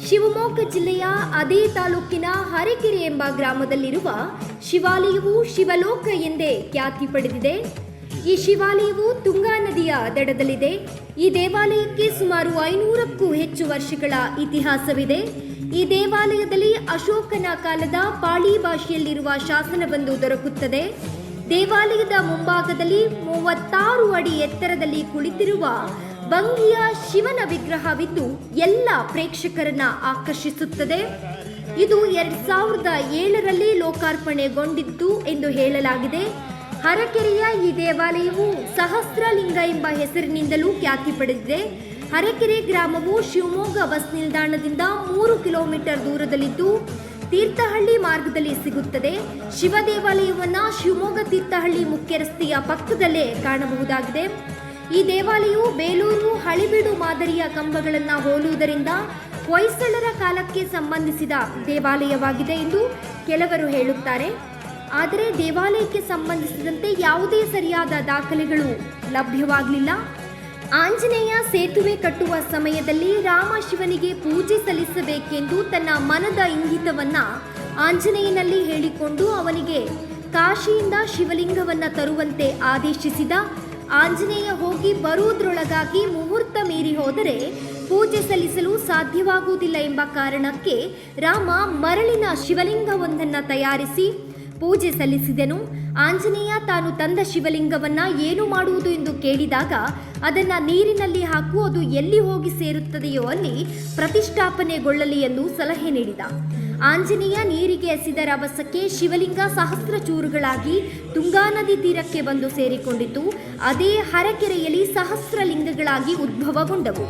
ಶಿವಮೊಗ್ಗ ಜಿಲ್ಲೆಯ ಅದೇ ತಾಲೂಕಿನ ಹರಕೆರೆ ಎಂಬ ಗ್ರಾಮದಲ್ಲಿರುವ ಶಿವಾಲಯವು ಶಿವಲೋಕ ಎಂದೇ ಖ್ಯಾತಿ ಪಡೆದಿದೆ. ಈ ಶಿವಾಲಯವು ತುಂಗಾ ನದಿಯ ದಡದಲ್ಲಿದೆ. ಈ ದೇವಾಲಯಕ್ಕೆ ಸುಮಾರು 500ಕ್ಕೂ ಹೆಚ್ಚು ವರ್ಷಗಳ ಇತಿಹಾಸವಿದೆ. ಈ ದೇವಾಲಯದಲ್ಲಿ ಅಶೋಕನ ಕಾಲದ ಪಾಳಿ ಭಾಷೆಯಲ್ಲಿರುವ ಶಾಸನವೊಂದು ದೊರಕುತ್ತದೆ. ದೇವಾಲಯದ ಮುಂಭಾಗದಲ್ಲಿ 36 ಅಡಿ ಎತ್ತರದಲ್ಲಿ ಕುಳಿತಿರುವ ಭಂಗಿಯ ಶಿವನ ವಿಗ್ರಹವಿದ್ದು ಎಲ್ಲ ಪ್ರೇಕ್ಷಕರನ್ನ ಆಕರ್ಷಿಸುತ್ತದೆ. ಇದು 2007ರಲ್ಲಿ ಲೋಕಾರ್ಪಣೆಗೊಂಡಿದ್ದು ಎಂದು ಹೇಳಲಾಗಿದೆ. ಹರಕೆರೆಯ ಈ ದೇವಾಲಯವು ಸಹಸ್ರಲಿಂಗ ಎಂಬ ಹೆಸರಿನಿಂದಲೂ ಖ್ಯಾತಿ ಪಡೆದಿದೆ. ಹರಕೆರೆ ಗ್ರಾಮವು ಶಿವಮೊಗ್ಗ ಬಸ್ ನಿಲ್ದಾಣದಿಂದ 3 ಕಿಲೋಮೀಟರ್ ದೂರದಲ್ಲಿದ್ದು ತೀರ್ಥಹಳ್ಳಿ ಮಾರ್ಗದಲ್ಲಿ ಸಿಗುತ್ತದೆ. ಶಿವ ದೇವಾಲಯವನ್ನು ಶಿವಮೊಗ್ಗ ತೀರ್ಥಹಳ್ಳಿ ಮುಖ್ಯ ರಸ್ತೆಯ ಪಕ್ಕದಲ್ಲೇ ಕಾಣಬಹುದಾಗಿದೆ. ಈ ದೇವಾಲಯವು ಬೇಲೂರು ಹಳೆಬೀಡು ಮಾದರಿಯ ಕಂಬಗಳನ್ನು ಹೋಲುವುದರಿಂದ ಹೊಯ್ಸಳರ ಕಾಲಕ್ಕೆ ಸಂಬಂಧಿಸಿದ ದೇವಾಲಯವಾಗಿದೆ ಎಂದು ಕೆಲವರು ಹೇಳುತ್ತಾರೆ. ಆದರೆ ದೇವಾಲಯಕ್ಕೆ ಸಂಬಂಧಿಸಿದಂತೆ ಯಾವುದೇ ಸರಿಯಾದ ದಾಖಲೆಗಳು ಲಭ್ಯವಾಗಲಿಲ್ಲ. ಆಂಜನೇಯ ಸೇತುವೆ ಕಟ್ಟುವ ಸಮಯದಲ್ಲಿ ರಾಮ ಶಿವನಿಗೆ ಪೂಜೆ ಸಲ್ಲಿಸಬೇಕೆಂದು ತನ್ನ ಮನದ ಇಂಗಿತವನ್ನ ಆಂಜನೇಯನಲ್ಲಿ ಹೇಳಿಕೊಂಡು ಅವನಿಗೆ ಕಾಶಿಯಿಂದ ಶಿವಲಿಂಗವನ್ನು ತರುವಂತೆ ಆದೇಶಿಸಿದ. ಆಂಜನೇಯ ಹೋಗಿ ಬರುವುದರೊಳಗಾಗಿ ಮುಹೂರ್ತ ಮೀರಿ ಹೋದರೆ ಪೂಜೆ ಸಲ್ಲಿಸಲು ಸಾಧ್ಯವಾಗುವುದಿಲ್ಲ ಎಂಬ ಕಾರಣಕ್ಕೆ ರಾಮ ಮರಳಿನ ಶಿವಲಿಂಗವೊಂದನ್ನು ತಯಾರಿಸಿ ಪೂಜೆ ಸಲ್ಲಿಸಿದನು. ಆಂಜನೇಯ ತಾನು ತಂದ ಶಿವಲಿಂಗವನ್ನ ಏನು ಮಾಡುವುದು ಎಂದು ಕೇಳಿದಾಗ ಅದನ್ನ ನೀರಿನಲ್ಲಿ ಹಾಕು, ಅದು ಎಲ್ಲಿ ಹೋಗಿ ಸೇರುತ್ತದೆಯೋ ಅಲ್ಲಿ ಪ್ರತಿಷ್ಠಾಪನೆಗೊಳ್ಳಲಿ ಎಂದು ಸಲಹೆ ನೀಡಿದ. ಆಂಜನೇಯ ನೀರಿಗೆ ಎಸೆದ ರಭಸಕ್ಕೆ ಶಿವಲಿಂಗ ಸಹಸ್ರ ಚೂರುಗಳಾಗಿ ತುಂಗಾ ನದಿ ತೀರಕ್ಕೆ ಬಂದು ಸೇರಿಕೊಂಡಿತು. ಅದೇ ಹರಕೆರೆಯಲ್ಲಿ ಸಹಸ್ರಲಿಂಗಗಳಾಗಿ ಉದ್ಭವಗೊಂಡವು.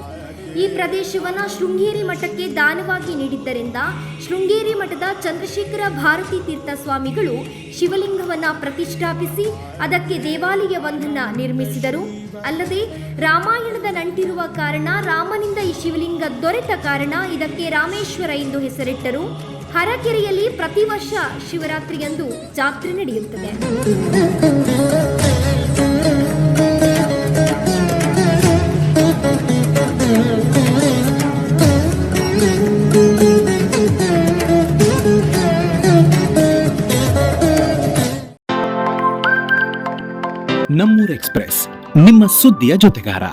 ಈ ಪ್ರದೇಶವನ್ನು ಶೃಂಗೇರಿ ಮಠಕ್ಕೆ ದಾನವಾಗಿ ನೀಡಿದ್ದರಿಂದ ಶೃಂಗೇರಿ ಮಠದ ಚಂದ್ರಶೇಖರ ಭಾರತೀ ತೀರ್ಥ ಸ್ವಾಮಿಗಳು ಶಿವಲಿಂಗವನ್ನು ಪ್ರತಿಷ್ಠಾಪಿಸಿ ಅದಕ್ಕೆ ದೇವಾಲಯವೊಂದನ್ನು ನಿರ್ಮಿಸಿದರು. ಅಲ್ಲದೆ ರಾಮಾಯಣದ ನಂಟಿರುವ ಕಾರಣ ರಾಮನಿಂದ ಈ ಶಿವಲಿಂಗ ದೊರೆತ ಕಾರಣ ಇದಕ್ಕೆ ರಾಮೇಶ್ವರ ಎಂದು ಹೆಸರಿಟ್ಟರು. ಹರಕೆರೆಯಲ್ಲಿ ಪ್ರತಿ ವರ್ಷ ಶಿವರಾತ್ರಿಯಂದು ಜಾತ್ರೆ ನಡೆಯುತ್ತದೆ. ನಮ್ಮೂರು ಎಕ್ಸ್‌ಪ್ರೆಸ್, ನಿಮ್ಮ ಸುದ್ದಿಯ ಜೊತೆಗಾರ.